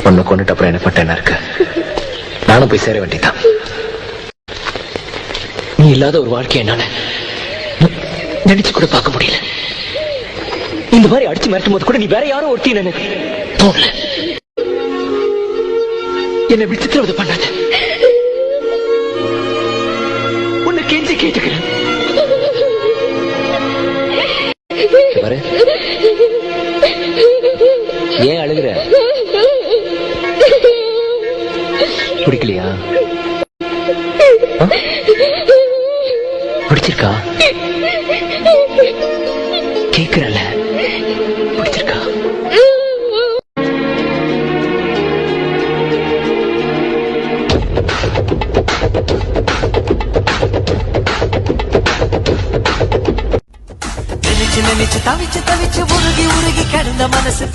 ஒன்னு கொண்டுட்டு அப்புறம் என்ன பட்ட என்ன இருக்கு? நானும் போய் சேர வேண்டியதான். நீ இல்லாத ஒரு வாழ்க்கையை என்னால நினைச்சு கூட பார்க்க முடியல. இந்த மாதிரி அடிச்சு மிரட்டும் போது கூட நீ வேற யாரும் ஒருத்தி எனக்கு தோணல. என்னை இப்படி சித்திரவதை பண்ணாத. உன்னை கெஞ்சி கேட்டுக்கிறேன். பாரு, ஏன் அழுகுற? பிடிக்கலையா? பிடிச்சிருக்கா? கேக்குறல, பிடிச்சிருக்கா? நினைச்சு நினைச்சு தவிச்சு தவிச்சு உருகி உருகி கிடந்த மனசு